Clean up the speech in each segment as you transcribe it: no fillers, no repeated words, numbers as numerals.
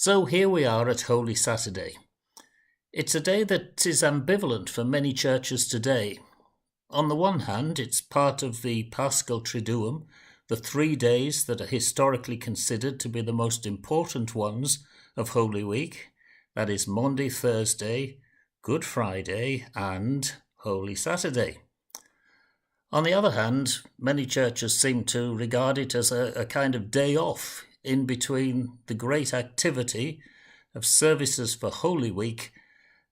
So here we are at Holy Saturday. It's a day that is ambivalent for many churches today. On the one hand, it's part of the Paschal Triduum, the 3 days that are historically considered to be the most important ones of Holy Week. That is Maundy Thursday, Good Friday, and Holy Saturday. On the other hand, many churches seem to regard it as a kind of day off in between the great activity of services for Holy Week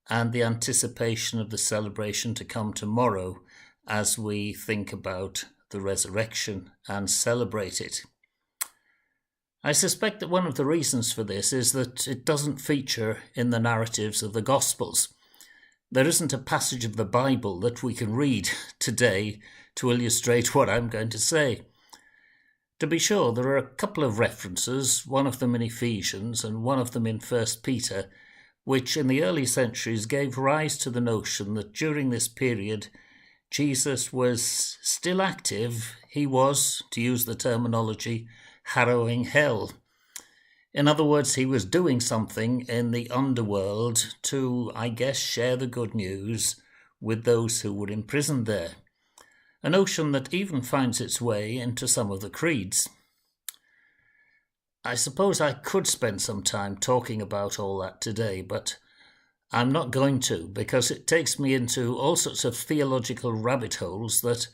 and the anticipation of the celebration to come tomorrow as we think about the resurrection and celebrate it. I suspect that one of the reasons for this is that it doesn't feature in the narratives of the Gospels. There isn't a passage of the Bible that we can read today to illustrate what I'm going to say. To be sure, there are a couple of references, one of them in Ephesians and one of them in 1 Peter, which in the early centuries gave rise to the notion that during this period Jesus was still active. He was, to use the terminology, harrowing hell. In other words, he was doing something in the underworld to, I guess, share the good news with those who were imprisoned there. A notion that even finds its way into some of the creeds. I suppose I could spend some time talking about all that today, but I'm not going to, because it takes me into all sorts of theological rabbit holes that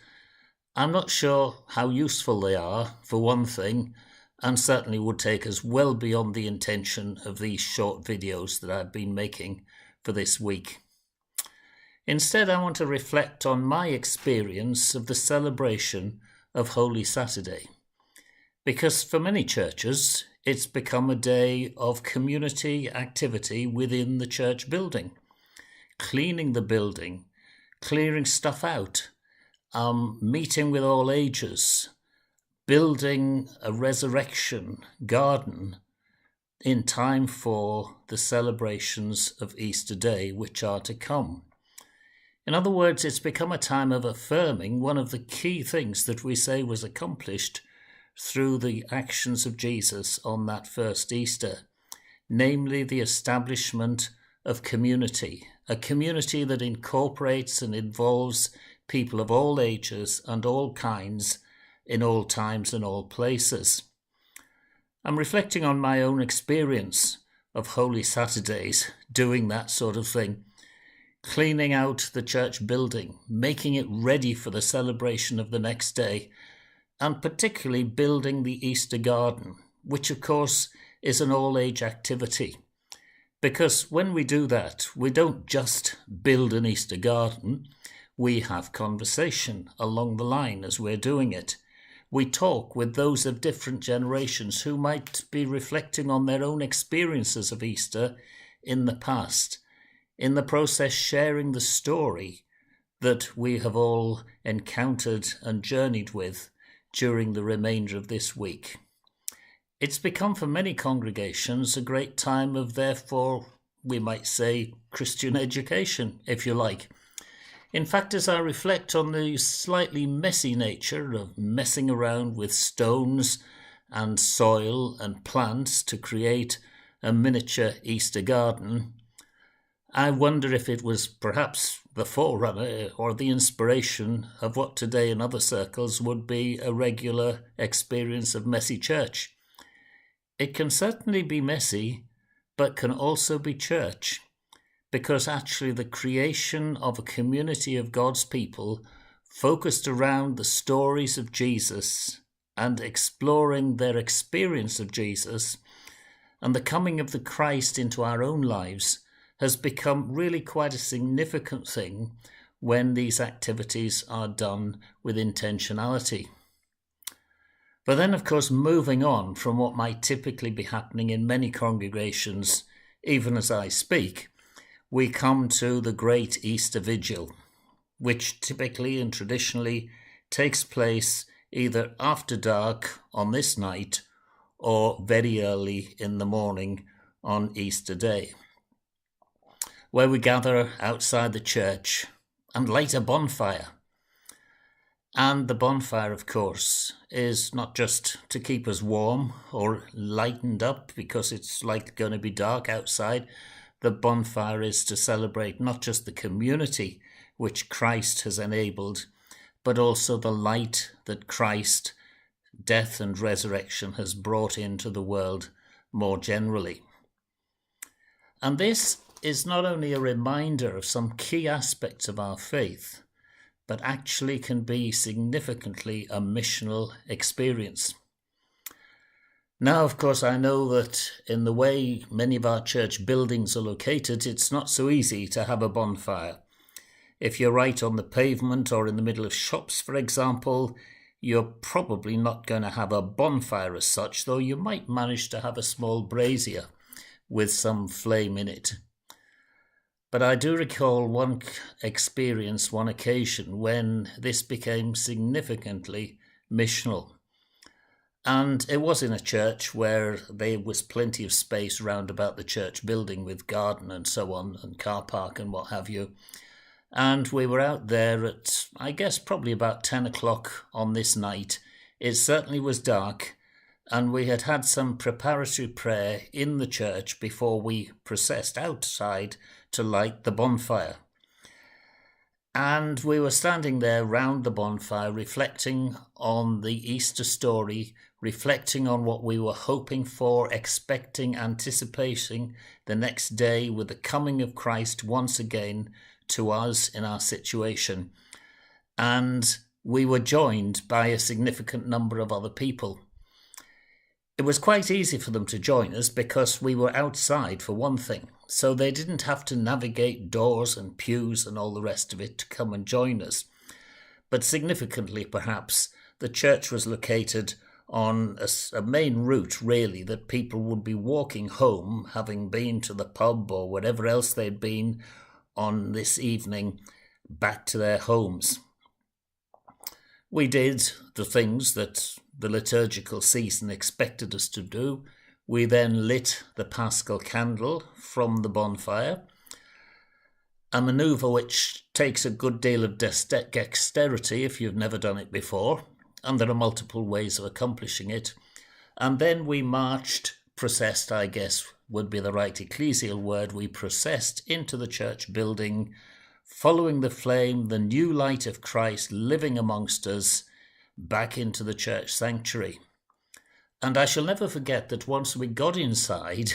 I'm not sure how useful they are, for one thing, and certainly would take us well beyond the intention of these short videos that I've been making for this week. Instead, I want to reflect on my experience of the celebration of Holy Saturday, because for many churches, it's become a day of community activity within the church building, cleaning the building, clearing stuff out, meeting with all ages, building a resurrection garden in time for the celebrations of Easter Day, which are to come. In other words, it's become a time of affirming one of the key things that we say was accomplished through the actions of Jesus on that first Easter, namely the establishment of community, a community that incorporates and involves people of all ages and all kinds in all times and all places. I'm reflecting on my own experience of Holy Saturdays, doing that sort of thing, cleaning out the church building, making it ready for the celebration of the next day, and particularly building the Easter garden, which of course is an all-age activity. Because when we do that, we don't just build an Easter garden, we have conversation along the line as we're doing it. We talk with those of different generations who might be reflecting on their own experiences of Easter in the past, in the process sharing the story that we have all encountered and journeyed with during the remainder of this week. It's become for many congregations a great time of, therefore, we might say, Christian education, if you like. In fact, as I reflect on the slightly messy nature of messing around with stones and soil and plants to create a miniature Easter garden, I wonder if it was perhaps the forerunner or the inspiration of what today in other circles would be a regular experience of messy church. It can certainly be messy, but can also be church, because actually the creation of a community of God's people focused around the stories of Jesus and exploring their experience of Jesus and the coming of the Christ into our own lives has become really quite a significant thing when these activities are done with intentionality. But then, of course, moving on from what might typically be happening in many congregations, even as I speak, we come to the Great Easter Vigil, which typically and traditionally takes place either after dark on this night or very early in the morning on Easter Day, where we gather outside the church and light a bonfire. And the bonfire, of course, is not just to keep us warm or lightened up because it's like going to be dark outside. The bonfire is to celebrate not just the community which Christ has enabled, but also the light that Christ, death and resurrection, has brought into the world more generally. And this is not only a reminder of some key aspects of our faith, but actually can be significantly a missional experience. Now, of course, I know that in the way many of our church buildings are located, it's not so easy to have a bonfire. If you're right on the pavement or in the middle of shops, for example, you're probably not going to have a bonfire as such, though you might manage to have a small brazier with some flame in it. But I do recall one experience, one occasion, when this became significantly missional. And it was in a church where there was plenty of space round about the church building with garden and so on, and car park and what have you. And we were out there at, I guess, probably about 10 o'clock on this night. It certainly was dark, and we had had some preparatory prayer in the church before we processed outside to light the bonfire. And we were standing there round the bonfire, reflecting on the Easter story, reflecting on what we were hoping for, expecting, anticipating the next day with the coming of Christ once again to us in our situation. And we were joined by a significant number of other people. It was quite easy for them to join us because we were outside, for one thing, so they didn't have to navigate doors and pews and all the rest of it to come and join us. But significantly, perhaps, the church was located on a main route, really, that people would be walking home, having been to the pub or whatever else they'd been on this evening, back to their homes. We did the things that the liturgical season expected us to do. We then lit the Paschal candle from the bonfire, a manoeuvre which takes a good deal of dexterity if you've never done it before, and there are multiple ways of accomplishing it. And then we processed, I guess would be the right ecclesial word, we processed into the church building, following the flame, the new light of Christ living amongst us, back into the church sanctuary. And I shall never forget that once we got inside,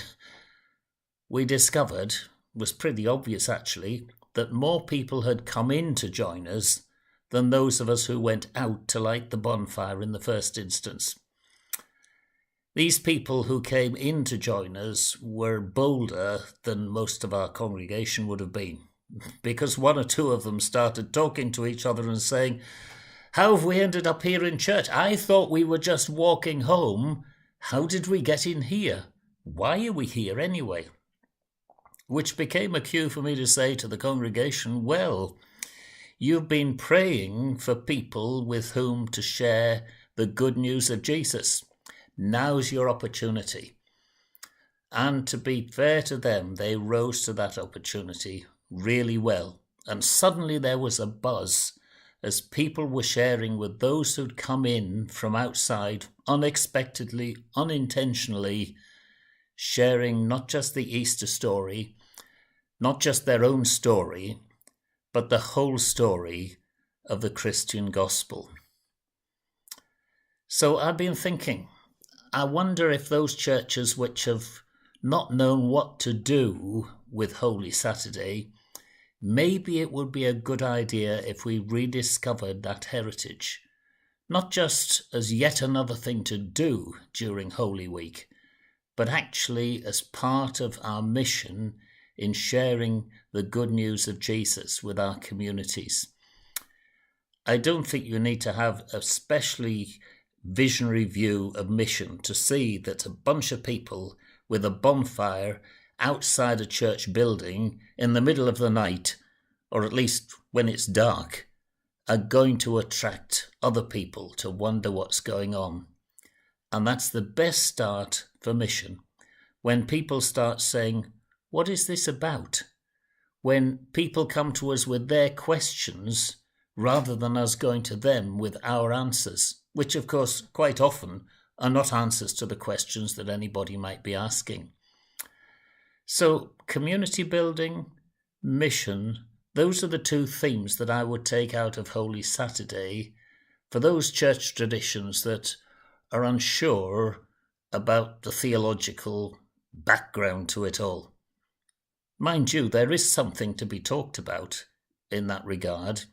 we discovered, was pretty obvious actually, that more people had come in to join us than those of us who went out to light the bonfire in the first instance. These people who came in to join us were bolder than most of our congregation would have been, because one or two of them started talking to each other and saying, "How have we ended up here in church? I thought we were just walking home. How did we get in here? Why are we here anyway?" Which became a cue for me to say to the congregation, well, you've been praying for people with whom to share the good news of Jesus. Now's your opportunity. And to be fair to them, they rose to that opportunity really well. And suddenly there was a buzz as people were sharing with those who'd come in from outside, unexpectedly, unintentionally, sharing not just the Easter story, not just their own story, but the whole story of the Christian gospel. So I've been thinking, I wonder if those churches which have not known what to do with Holy Saturday, maybe it would be a good idea if we rediscovered that heritage, not just as yet another thing to do during Holy Week, but actually as part of our mission in sharing the good news of Jesus with our communities. I don't think you need to have a specially visionary view of mission to see that a bunch of people with a bonfire outside a church building in the middle of the night, or at least when it's dark, are going to attract other people to wonder what's going on. And that's the best start for mission. When people start saying, what is this about? When people come to us with their questions, rather than us going to them with our answers, which of course quite often are not answers to the questions that anybody might be asking. So community building, mission, those are the two themes that I would take out of Holy Saturday for those church traditions that are unsure about the theological background to it all. Mind you, there is something to be talked about in that regard,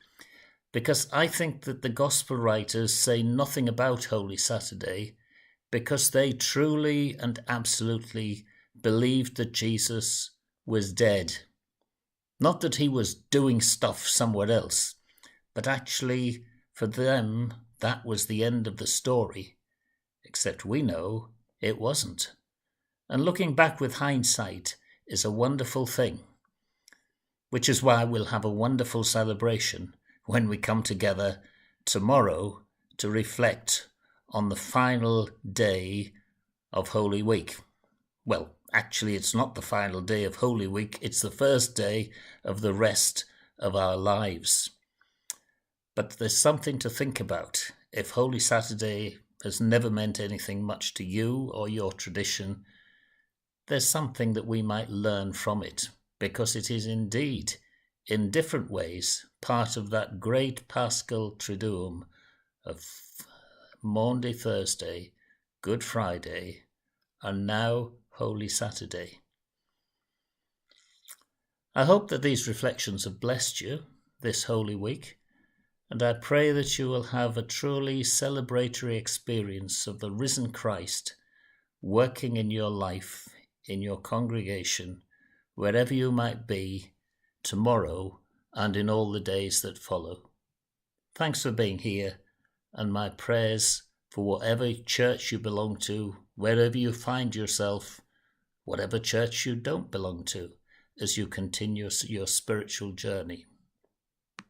because I think that the Gospel writers say nothing about Holy Saturday because they truly and absolutely believed that Jesus was dead. Not that he was doing stuff somewhere else, but actually for them that was the end of the story, except we know it wasn't. And looking back with hindsight is a wonderful thing, which is why we'll have a wonderful celebration when we come together tomorrow to reflect on the final day of Holy Week. Well, actually, it's not the final day of Holy Week, it's the first day of the rest of our lives. But there's something to think about. If Holy Saturday has never meant anything much to you or your tradition, there's something that we might learn from it, because it is indeed, in different ways, part of that great Paschal Triduum of Maundy Thursday, Good Friday, and now Holy Saturday. I hope that these reflections have blessed you this Holy Week, and I pray that you will have a truly celebratory experience of the risen Christ working in your life, in your congregation, wherever you might be, tomorrow and in all the days that follow. Thanks for being here, and my prayers for whatever church you belong to, wherever you find yourself, whatever church you don't belong to, as you continue your spiritual journey.